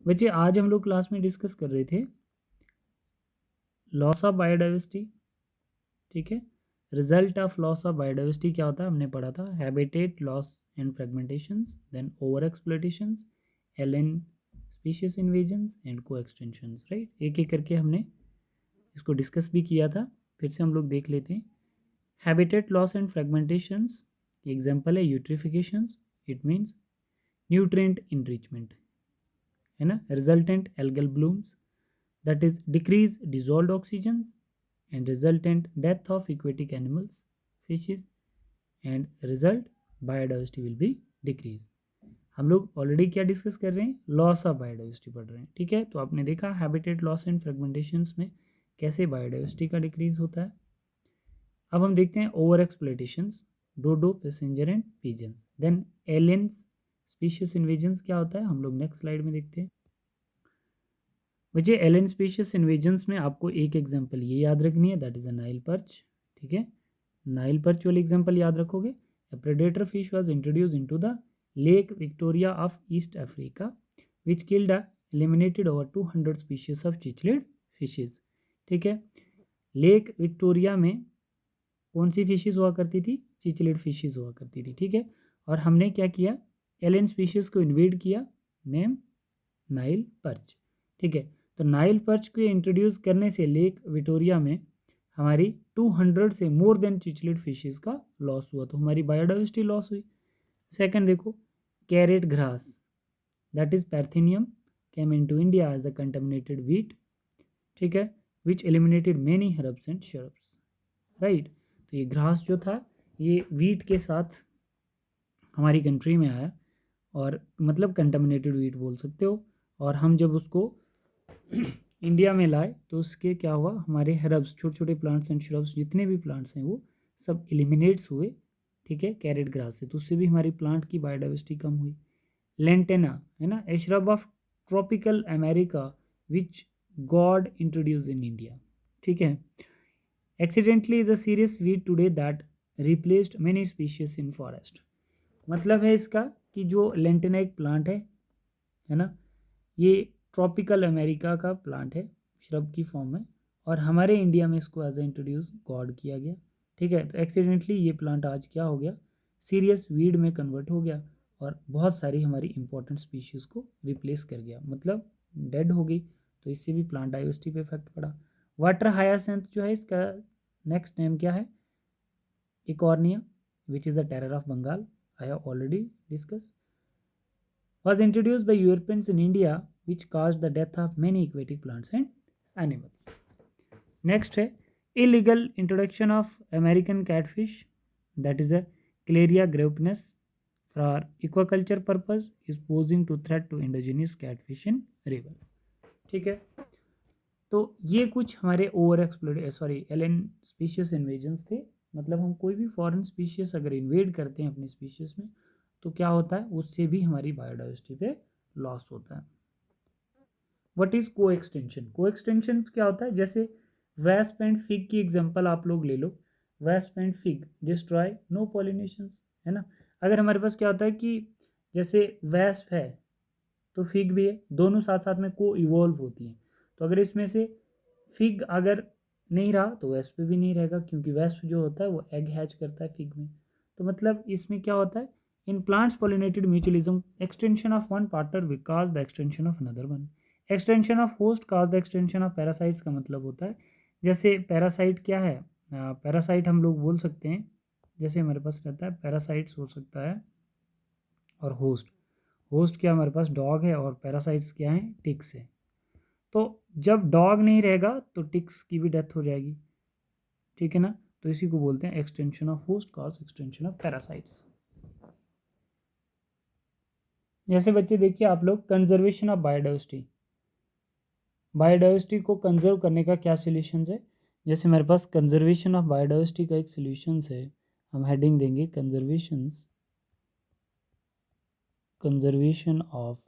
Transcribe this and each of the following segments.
बच्चे आज हम लोग क्लास में डिस्कस कर रहे थे लॉस ऑफ बायोडाइवर्सिटी, ठीक है। Result of loss of biodiversity क्या होता है हमने पढ़ा था, habitat loss and fragmentations, then over exploitations, alien species invasions and co extinctions, right. एक एक करके हमने इसको डिस्कस भी किया था, फिर से हम लोग देख लेते हैं। Habitat loss and fragmentations example है eutrophications, it means nutrient enrichment, है ना। Resultant algal blooms, that is decrease dissolved oxygen and resultant death of aquatic animals, fishes, and result biodiversity will be decrease। हम लोग already क्या discuss कर रहे हैं, loss of biodiversity पढ़ रहे हैं, ठीक है। तो आपने देखा हैबिटेट लॉस एंड फ्रेगमेंटेशंस में कैसे बायोडाइवर्सिटी का डिक्रीज होता है। अब हम देखते हैं over exploitations, dodo, passenger and pigeons, then aliens species invasions क्या होता है हम लोग नेक्स्ट स्लाइड में देखते हैं। मुझे एलियन स्पीशीज इन्वेजन्स में आपको एक एग्जांपल ये याद रखनी है, that is a Nile perch, ठीक है। नाइल पर्च वाली एग्जांपल याद रखोगे। A predator fish was introduce into the Lake Victoria of East Africa which killed eliminated over 200 species of cichlid fishes, ठीक है। लेक विक्टोरिया में कौन सी फिशेज हुआ करती थी, चिचलिड फिशेज हुआ करती थी, ठीक है। और हमने क्या किया, एलियन स्पीशीज को इन्वेड किया, नेम नाइल पर्च, ठीक है। तो नाइल पर्च को इंट्रोड्यूस करने से लेक विक्टोरिया में हमारी 200 से मोर देन चिचलिड फिशेस का लॉस हुआ, तो हमारी बायोडाइवर्सिटी लॉस हुई। सेकंड देखो, carrot grass that is parthenium came into India as a contaminated wheat, ठीक है, which eliminated many herbs and shrubs, right. तो ये ग्रास जो था ये वीट के साथ हमारी कंट्री में आया, और मतलब कंटेमिनेटेड वीट बोल सकते हो। और हम जब उसको इंडिया में लाए तो उसके क्या हुआ, हमारे हर्ब्स, छोटे छोटे प्लांट्स एंड श्रब्स जितने भी प्लांट्स हैं वो सब एलिमिनेट्स हुए, ठीक है, कैरेट ग्रास से। तो उससे भी हमारी प्लांट की बायोडाइवर्सिटी कम हुई। लेंटेना है ना, a shrub of tropical America which got introduce in India, ठीक है। Accidentally is a serious weed today that replaced many species in forest. मतलब है इसका कि जो लेंटेना एक प्लांट है ना, ये ट्रॉपिकल अमेरिका का प्लांट है, श्रब की फॉर्म में, और हमारे इंडिया में इसको एज ए इंट्रोड्यूस गॉड किया गया, ठीक है। तो एक्सीडेंटली ये प्लांट आज क्या हो गया, सीरियस वीड में कन्वर्ट हो गया, और बहुत सारी हमारी इंपॉर्टेंट स्पीशीज़ को रिप्लेस कर गया, मतलब डेड हो गई। तो इससे भी प्लांट डाइवर्सिटी पे इफेक्ट पड़ा। वाटर हायासिंथ जो है इसका नेक्स्ट नेम क्या है, Eichhornia, which is a terror of Bengal, I have already discuss, was introduced by Europeans in India, which caused the death of many aquatic plants and animals. Next है illegal introduction of American catfish, that is a Claria graupnus, for aquaculture purpose is posing to threat to indigenous catfish in river, ठीक है। तो ये कुछ हमारे over explore alien species invasions थे। मतलब हम कोई भी फॉरेन स्पीशीज अगर इन्वेड करते हैं अपनी स्पीशीज में तो क्या होता है, उससे भी हमारी बायोडाइवर्सिटी पे लॉस होता है। What is co extinction, co extinction क्या होता है, जैसे वेस्प एंड फिग की एग्जांपल आप लोग ले लो। Wasp and fig destroy no pollinations, है ना। अगर हमारे पास क्या होता है कि जैसे वेस्प है तो फिग भी है, दोनों साथ साथ में को इवॉल्व होती हैं। तो अगर इसमें से फिग अगर नहीं रहा तो वेस्प भी नहीं रहेगा, क्योंकि वेस्प जो होता है वो एग हैच करता है फिग में। तो मतलब इसमें क्या होता है, in plants pollinated mutualism extension of one partner will cause the extension of another one. Extension of host cause the extension of parasites का मतलब होता है, जैसे पैरासाइट क्या है, पैरासाइट हम लोग बोल सकते हैं, जैसे हमारे पास रहता है पैरासाइट्स हो सकता है, और होस्ट, होस्ट क्या हमारे पास डॉग है, और पैरासाइट्स क्या है, टिक्स है। तो जब डॉग नहीं रहेगा तो टिक्स की भी डेथ हो जाएगी, ठीक है ना। तो इसी को बोलते हैं extension of host cause extension of parasites. जैसे बच्चे देखिए आप लोग, कंजर्वेशन ऑफ बायोडाइवर्सिटी, बायोडाइवर्सिटी को कंजर्व करने का क्या सोल्यूशन है। जैसे हमारे पास कंजर्वेशन ऑफ बायोडाइवर्सिटी का एक सोल्यूशन है, हम हेडिंग देंगे conservations, conservation of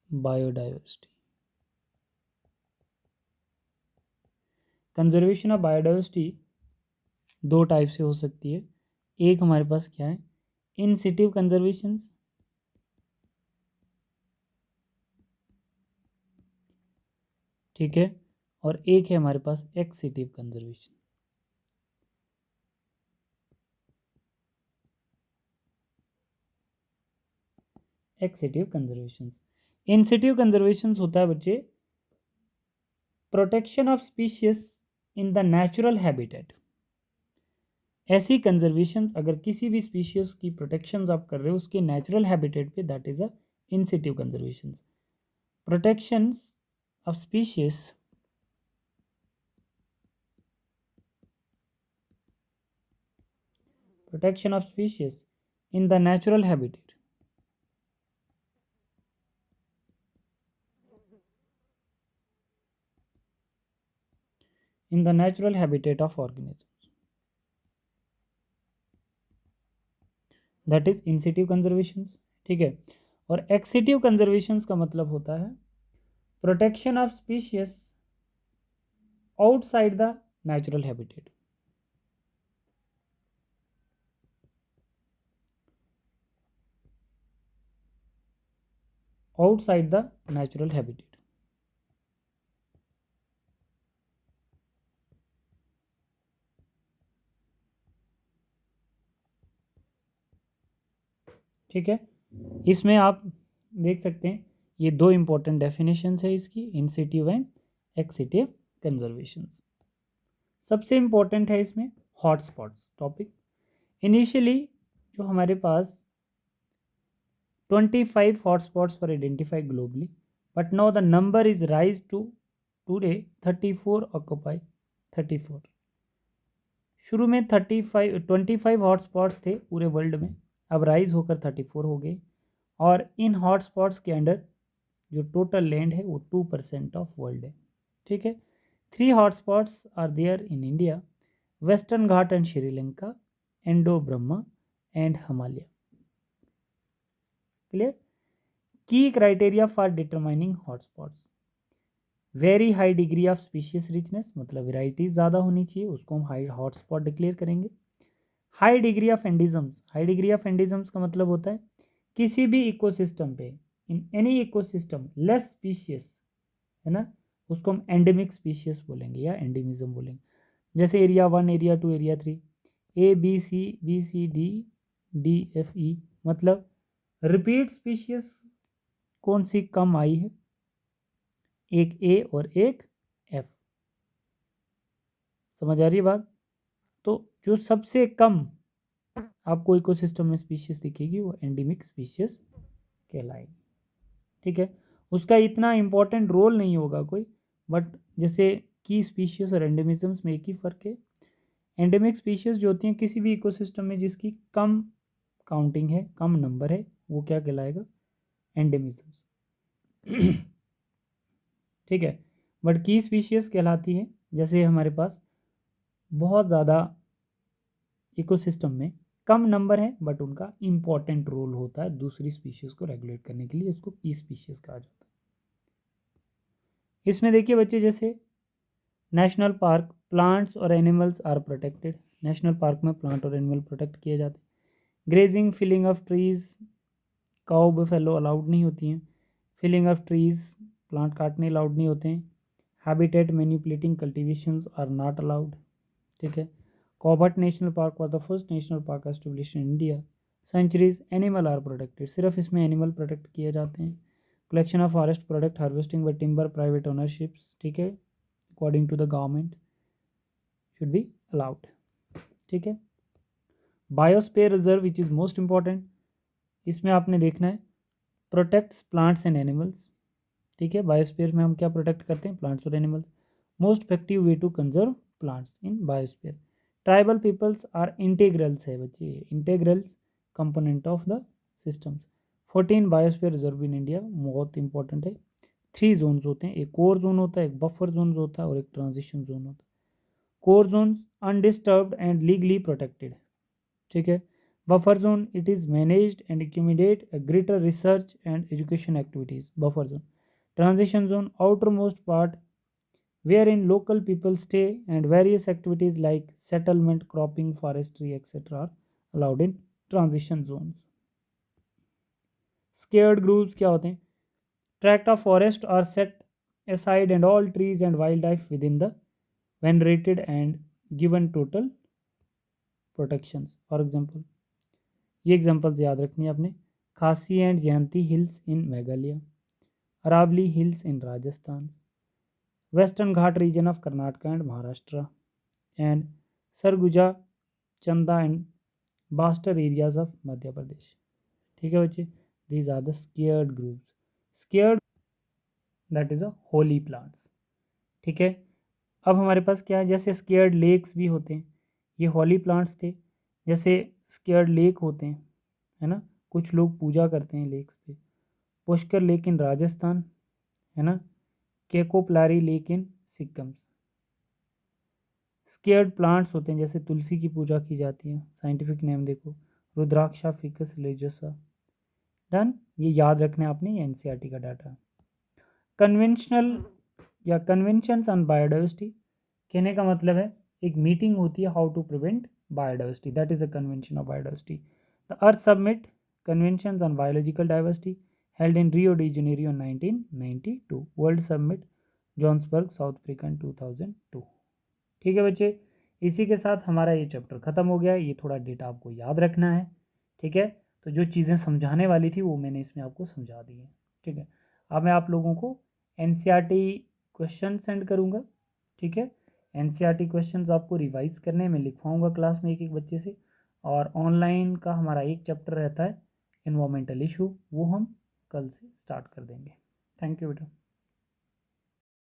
biodiversity. Conservation of biodiversity दो टाइप से हो सकती है। एक हमारे पास क्या है, इन सिटिव कंजर्वेशन, ठीक है, और एक है हमारे पास एक्सिटिव कंजर्वेशन। एक्सिटिव कंजर्वेशंस, इंसिटिव कंजर्वेशंस होता है बच्चे protection of species in the natural habitat. ऐसी कंजर्वेशन अगर किसी भी स्पीशीज की प्रोटेक्शन आप कर रहे हो उसके नेचुरल हैबिटेट पे, that is a in situ conservation. Protections of species protection of species in the natural habitat, in the natural habitat of organisms, that is in situ conservation। ठीक है, और एक्सिटिव कंजर्वेशन का मतलब होता है protection of species outside the natural habitat. Outside the natural habitat. ठीक है, इसमें आप देख सकते हैं ये दो इंपॉर्टेंट डेफिनेशंस है इसकी, इंसिटिव एंड एक्सिटिव कंजर्वेशन। सबसे इंपॉर्टेंट है इसमें हॉटस्पॉट्स टॉपिक। इनिशियली जो हमारे पास 25 hotspots were identified globally, but now the number is rise to today 34 occupy 34। शुरू में 25 हॉटस्पॉट्स थे पूरे वर्ल्ड में, अब राइज होकर 34 हो गए, और इन हॉटस्पॉट्स के अंडर जो टोटल लैंड है वो 2% ऑफ वर्ल्ड है। ठीक है, 3 hotspots are there in India, western Ghat and Sri Lanka, Indo Burma and Himalaya. Clear. Key criteria for determining hotspots, very high degree of species richness, मतलब वेराइटीज ज़्यादा होनी चाहिए, उसको हम हाई हॉटस्पॉट डिक्लेयर करेंगे। High degree of endemisms, high degree of endemisms का मतलब होता है किसी भी इकोसिस्टम पे, in any ecosystem less species है ना, उसको हम एंडेमिक स्पीशीज बोलेंगे या एंडेमिज्म बोलेंगे। जैसे एरिया 1, एरिया 2, एरिया 3, ABCBCDDFE, मतलब रिपीट स्पीशीज कौन सी कम आई है, एक ए और एक एफ। समझ आ रही है बात। तो जो सबसे कम आपको इकोसिस्टम में स्पीशीज दिखेगी वो एंडेमिक स्पीशीज कहलाएगी। ठीक है, उसका इतना इंपॉर्टेंट रोल नहीं होगा कोई, बट जैसे की स्पीशीज और एंडेमिज्म्स में एक ही फर्क है। एंडेमिक स्पीशीज जो होती हैं किसी भी इकोसिस्टम में जिसकी कम काउंटिंग है, कम नंबर है, वो क्या कहलाएगा, एंडेमिज्म्स। ठीक है, बट की स्पीशीज कहलाती है जैसे हमारे पास बहुत ज़्यादा इकोसिस्टम में कम नंबर है बट उनका इंपॉर्टेंट रोल होता है दूसरी स्पीशीज को रेगुलेट करने के लिए, उसको की स्पीशीज कहा जाता है। इसमें देखिए बच्चे, जैसे नेशनल पार्क, प्लांट्स और animals are protected. National park में प्लांट और एनिमल प्रोटेक्ट किए जाते हैं। Grazing, felling of trees, cow buffalo allowed नहीं होती हैं। फिलिंग ऑफ ट्रीज, प्लांट काटने अलाउड नहीं होते हैं। Habitat manipulating cultivations are not allowed. ठीक है, Corbett national park was the first national park establish in India. Sanctuaries, animal are protected, सिर्फ इसमें एनिमल प्रोटेक्ट किए जाते हैं। Collection of forest product, harvesting by timber, private ownerships, ठीक है, according to the government should be allowed. ठीक है, biosphere reserve which is most important, इसमें आपने देखना है प्रोटेक्ट्स प्लांट्स एंड एनिमल्स। ठीक है, बायोस्फीयर में हम क्या प्रोटेक्ट करते हैं, प्लांट्स और animals. Most effective way to conserve plants in biosphere. Tribal peoples are integrals है बच्चे, integrals component of the systems. 14 biosphere reserve in India, बहुत इंपॉर्टेंट है। 3 जोन्स होते हैं, एक कोर जोन होता है, एक बफर जोन होता है और एक ट्रांजिशन जोन होता है। Core zone undisturbed and legally protected. ठीक है, buffer zone it is managed and accommodate a greater research and education activities, buffer zone. Transition zone, outermost part wherein local people stay and various activities like settlement, cropping, forestry, etc. are allowed in transition zones. Scared groups क्या होते हैं, tract of forest are set aside and all trees and wildlife within the venerated and given total protections. For example, ये examples याद रखनी है आपने. Khasi and Jaintia hills in Meghalaya, Aravalli hills in Rajasthan, western Ghat region of Karnataka and Maharashtra, and Surguja, Chanda and Bastar areas of Madhya Pradesh. ठीक है बच्चे, these are the sacred groups. Sacred that is a holy plants. ठीक है. अब हमारे पास क्या है, जैसे स्केयर्ड लेक्स भी होते हैं, ये होली प्लांट्स थे. जैसे स्केयर्ड लेक होते हैं, है ना, कुछ लोग पूजा करते हैं लेक्स पे. पुष्कर लेक इन राजस्थान, है ना, Khecheopalri lake in Sikkim. Sacred plants होते हैं, जैसे तुलसी की पूजा की जाती है. साइंटिफिक नेम देखो, रुद्राक्षा फिकस रिलीजियोसा. डन. ये याद रखना है आपने, ये एनसीईआरटी का डाटा. कन्वेंशनल या कन्वेंशंस ऑन बायोडाइवर्सिटी, कहने का मतलब है एक मीटिंग होती है how to prevent biodiversity, that is a convention of biodiversity. The earth summit conventions on biological diversity held in Rio de Janeiro in 1992. World summit Johannesburg South Africa in 2002. ठीक है बच्चे, इसी के साथ हमारा ये चैप्टर ख़त्म हो गया. ये थोड़ा डेटा आपको याद रखना है. ठीक है, तो जो चीज़ें समझाने वाली थी वो मैंने इसमें आपको समझा दी है. ठीक है, अब मैं आप लोगों को एनसीईआरटी क्वेश्चन सेंड करूँगा. ठीक है, एनसीईआरटी क्वेश्चंस आपको रिवाइज करने में लिखवाऊँगा क्लास में एक एक बच्चे से. और ऑनलाइन का हमारा एक चैप्टर रहता है इन्वायरमेंटल इशू, वो हम कल से स्टार्ट कर देंगे. थैंक यू बेटा.